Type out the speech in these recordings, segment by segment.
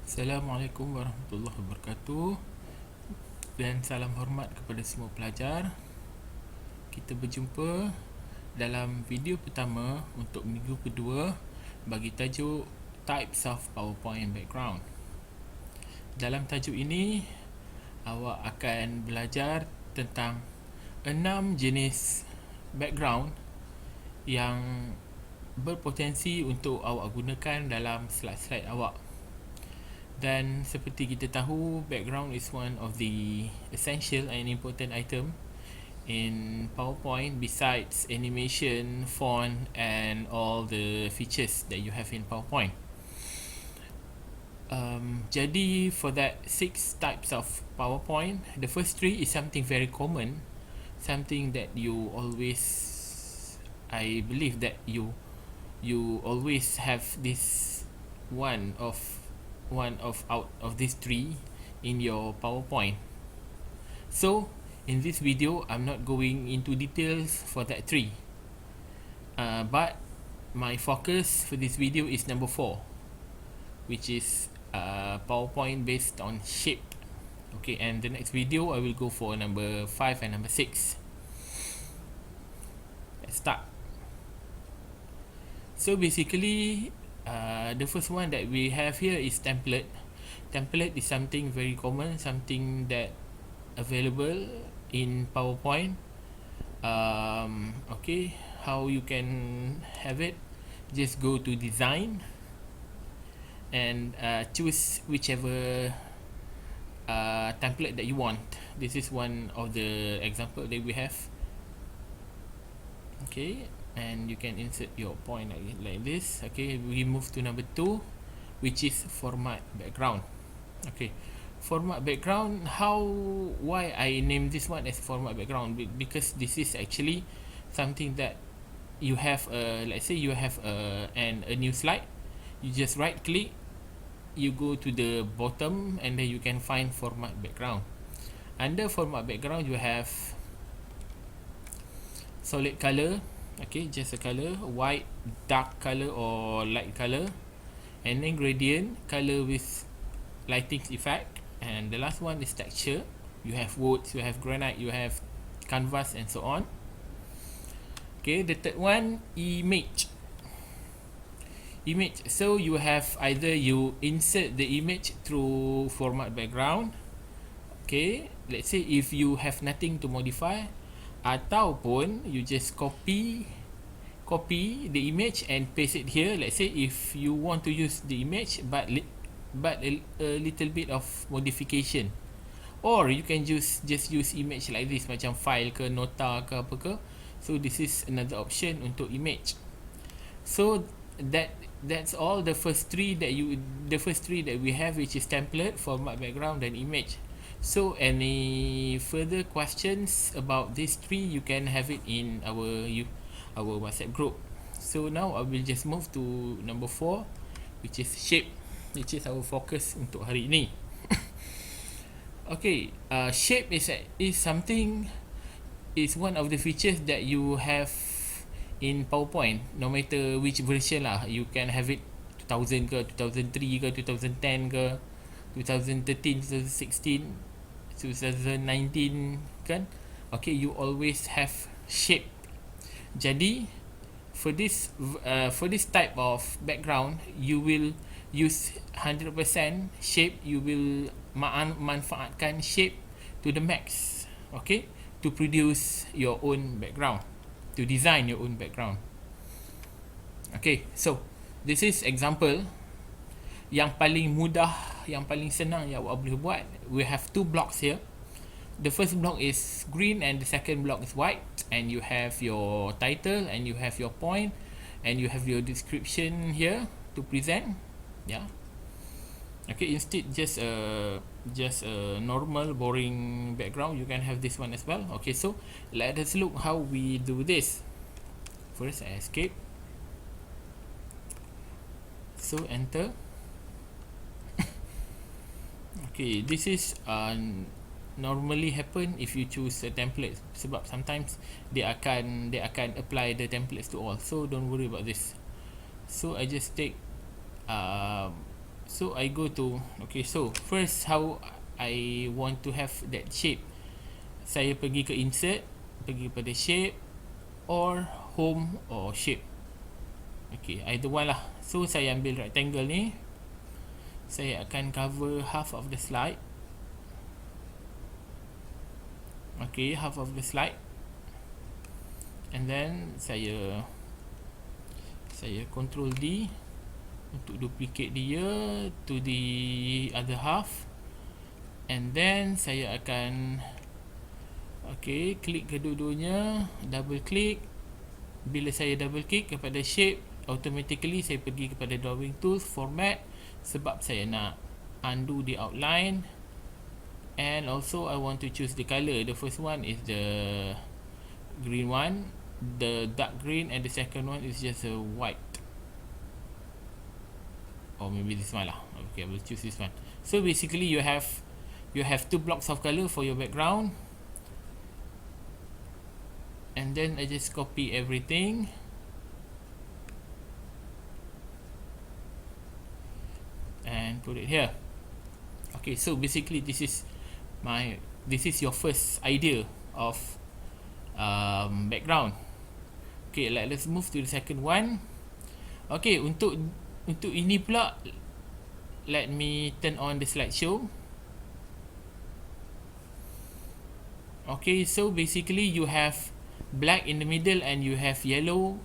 Assalamualaikum warahmatullahi wabarakatuh dan salam hormat kepada semua pelajar. Kita berjumpa dalam video pertama untuk minggu kedua bagi tajuk Types of PowerPoint Background. Dalam tajuk ini, awak akan belajar tentang 6 jenis background yang berpotensi untuk awak gunakan dalam slide-slide awak. Dan seperti kita tahu, background is one of the essential and important item in PowerPoint besides animation, font and all the features that you have in PowerPoint. Jadi for that 6 types of PowerPoint, the first 3 is something very common, something that you always, I believe that you always have this one of out of these 3 in your PowerPoint. So in this video, I'm not going into details for that 3, but my focus for this video is number 4, which is PowerPoint based on shape. Okay, and the next video I will go for number 5 and number 6. Let's start. So basically, the first one that we have here is template. Template is something very common, something that available in PowerPoint. Okay, how you can have it? Just go to design and choose whichever template that you want. This is one of the example that we have. Okay, and you can insert your point like this. Okay, we move to number 2, which is format background. Okay, format background, why I name this one as format background? Because this is actually something that you have let's say you have a new slide. You just right click, you go to the bottom, and then you can find format background. Under format background, you have solid color, okay, just a color, white, dark color or light color, and then gradient, color with lighting effect, and the last one is texture. You have woods, you have granite, you have canvas, and so on. Okay, the third one, image. So you have either you insert the image through format background. Okay, let's say if you have nothing to modify, ataupun you just copy the image and paste it here. Let's say if you want to use the image but a little bit of modification, or you can just use image like this, macam file ke, nota ke, apa ke. So this is another option untuk image. So that's all the first three that we have, which is template, format background, and image. So any further questions about these 3, you can have it in our WhatsApp group. So now I will just move to number 4, which is shape, which is our focus untuk hari ini. Okay, shape is something, is one of the features that you have in PowerPoint, no matter which version lah. You can have it 2000 ke, 2003 ke, 2010 ke, 2013, 2016, 2019 kan. Okay, you always have shape. Jadi for this type of background, you will use 100% shape. You will manfaatkan shape to the max, okay, to produce your own background, to design your own background. Okay, so this is example yang paling mudah, yang paling senang yang awak boleh buat. We have 2 blocks here. The first block is green and the second block is white, and you have your title and you have your point and you have your description here to present. Yeah. Okay, instead just a normal boring background, you can have this one as well. Okay, so let us look how we do this. First, I escape. So enter. Okay, this is normally happen if you choose a template, sebab sometimes they akan apply the templates to all, so don't worry about this. So I just take So I go to, okay, so first how I want to have that shape. Saya pergi ke insert, pergi pada shape or home or shape. Okay, either one lah. So saya ambil rectangle ni, saya akan cover half of the slide. Okay, half of the slide. And then saya control D untuk duplicate dia to the other half. And then saya akan klik kedua-duanya, double click. Bila saya double click kepada shape, automatically saya pergi kepada drawing tools, format, sebab saya nak undo the outline. And also I want to choose the color. The first one is the green one, the dark green, and the second one is just a white, or maybe this one lah. Okay, I will choose this one. So basically you have two blocks of color for your background, and then I just copy everything. And put it here. Okay, so basically this is your first idea of background. Okay, let's move to the second one. Okay, untuk ini pula, let me turn on the slideshow. Okay, so basically you have black in the middle and you have yellow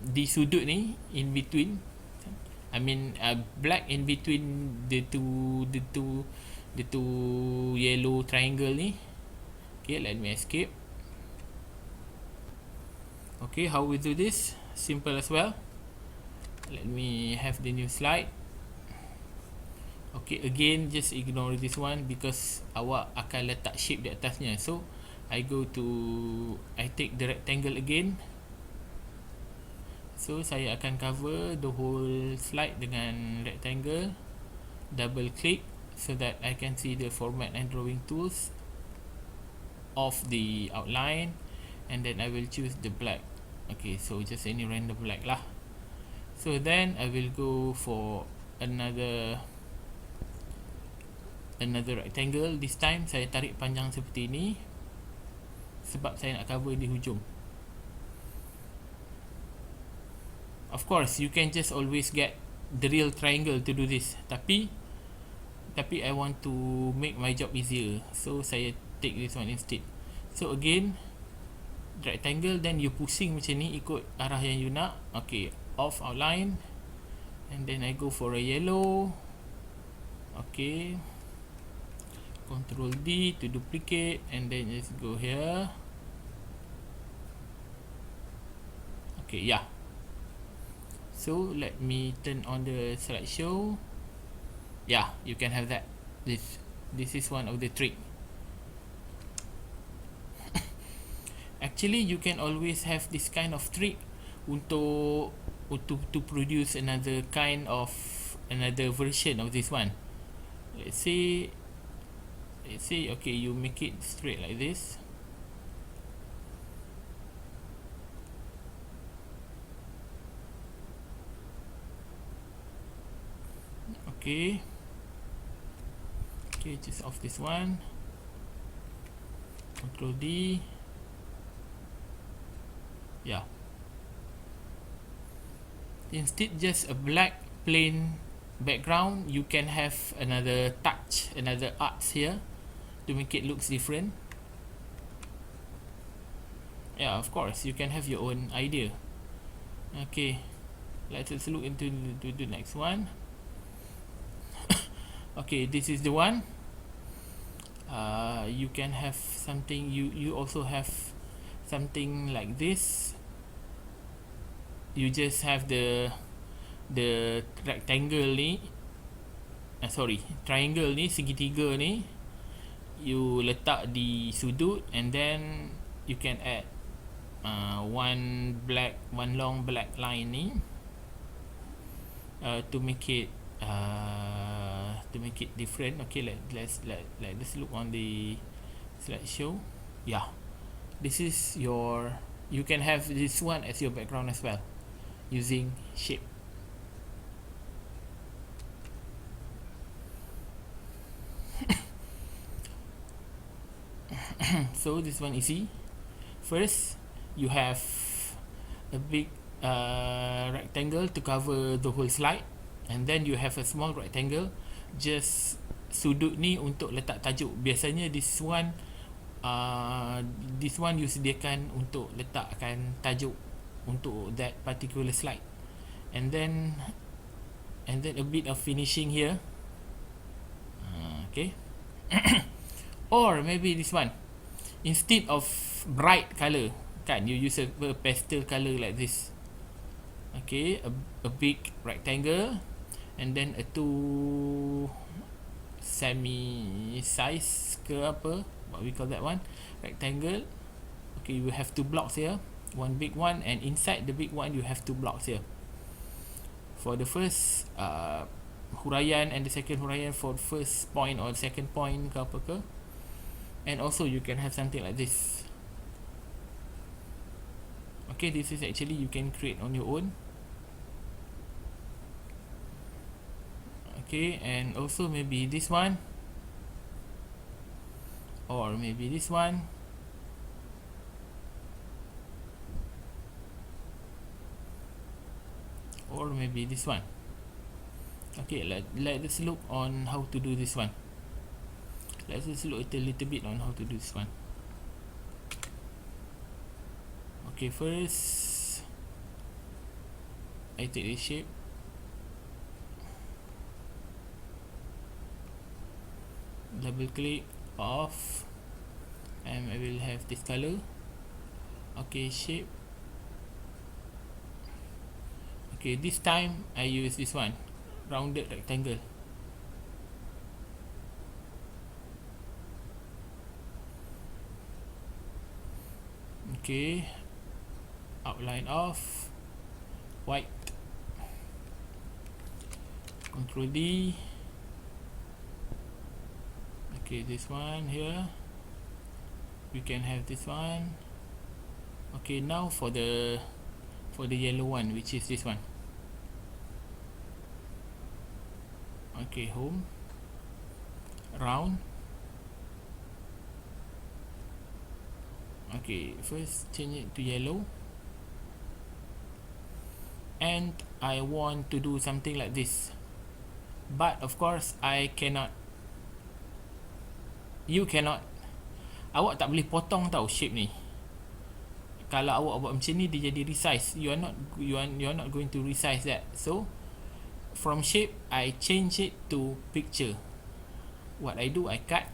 di sudut ni, in between. I mean black in between the two yellow triangle ni. Okay, let me escape. Okay, how we do this? Simple as well. Let me have the new slide. Okay, again just ignore this one because awak akan letak shape di atasnya. So I take the rectangle again. So saya akan cover the whole slide dengan rectangle. Double click so that I can see the format and drawing tools of the outline, and then I will choose the black. Okay, so just any random black lah. So then I will go for another rectangle. This time saya tarik panjang seperti ini sebab saya nak cover di hujung. Of course you can just always get the real triangle to do this, tapi I want to make my job easier, so saya take this one instead. So again rectangle, then you pusing macam ni ikut arah yang you nak. Okay, off outline, and then I go for a yellow. Okay, Control D to duplicate, and then just go here. Okay, yeah. So let me turn on the slideshow. Yeah, you can have that. This is one of the trick. Actually you can always have this kind of trick untuk to produce another version of this one. Let's say okay, you make it straight like this. Okay, just off this one. Control D. Yeah. Instead just a black plain background, you can have another touch, another arts here to make it looks different. Yeah, of course you can have your own idea. Okay, let's look into the next one. Okay, this is the one. You can have something, you also have something like this. You just have the rectangle ni, triangle ni, segitiga ni, you letak di sudut, and then you can add one long black line ni to make it different. Okay, let's look on the slideshow. Yeah, this is you can have this one as your background as well using shape. So this one easy. First, you have a big rectangle to cover the whole slide, and then you have a small rectangle. Just sudut ni untuk letak tajuk. Biasanya this one you sediakan untuk letakkan tajuk untuk that particular slide, and then a bit of finishing here. Okay. Or maybe this one, instead of bright color, kan, you use a pastel color like this. Okay, a big rectangle, and then a two semi size ke apa, what we call that one, rectangle. Okay, you have two blocks here, one big one, and inside the big one you have two blocks here. For the first huraian and the second huraian, for first point or second point ke apa ke. And also you can have something like this. Okay, this is actually you can create on your own. Okay, and also maybe this one, or maybe this one. Or maybe this one. Okay, let us look on how to do this one. Let's just look a little bit on how to do this one. Okay, first I take this shape, double click, off, and I will have this color. Okay, shape. Okay, this time I use this one, rounded rectangle. Okay, outline off, white, Control D. Okay, this one here, we can have this one. Okay, now for the yellow one, which is this one. Okay, home, round. Okay, first change it to yellow, and I want to do something like this, but of course I cannot, you cannot, awak tak boleh potong tau shape ni. Kalau awak buat macam ni, dia jadi resize. You are not going to resize that. So from shape I change it to picture. What I do, I cut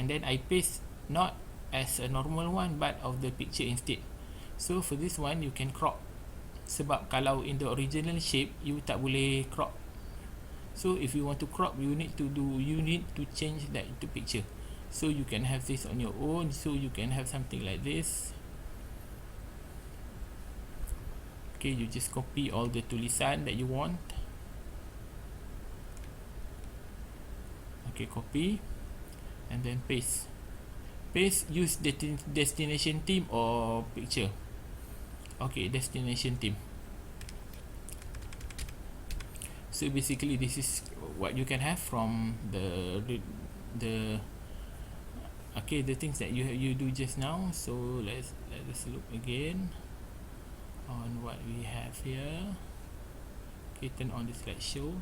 and then I paste, not as a normal one but of the picture instead. So for this one you can crop, sebab kalau in the original shape you tak boleh crop. So if you want to crop, you need to change that into picture. So you can have this on your own. So you can have something like this. Okay, you just copy all the tulisan that you want. Okay, copy and then paste. Use destination theme or picture. Okay, destination theme. So basically this is what you can have from the okay, the things that you do just now. So let's look again on what we have here. Okay, turn on the slideshow.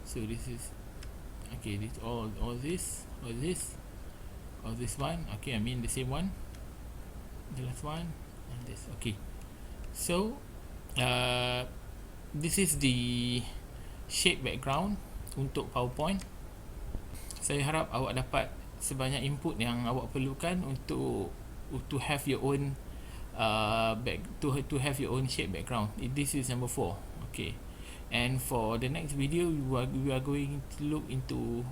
So this is okay, this all this one. Okay, I mean the same one, the last one, and this. Okay, so this is the shape background untuk PowerPoint. Saya harap awak dapat sebanyak input yang awak perlukan untuk to have your own to have your own shape background. This is number 4. Okay, and for the next video we are going to look into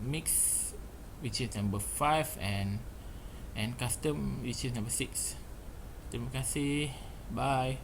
mix, which is number 5, and custom, which is number 6. Terima kasih, bye.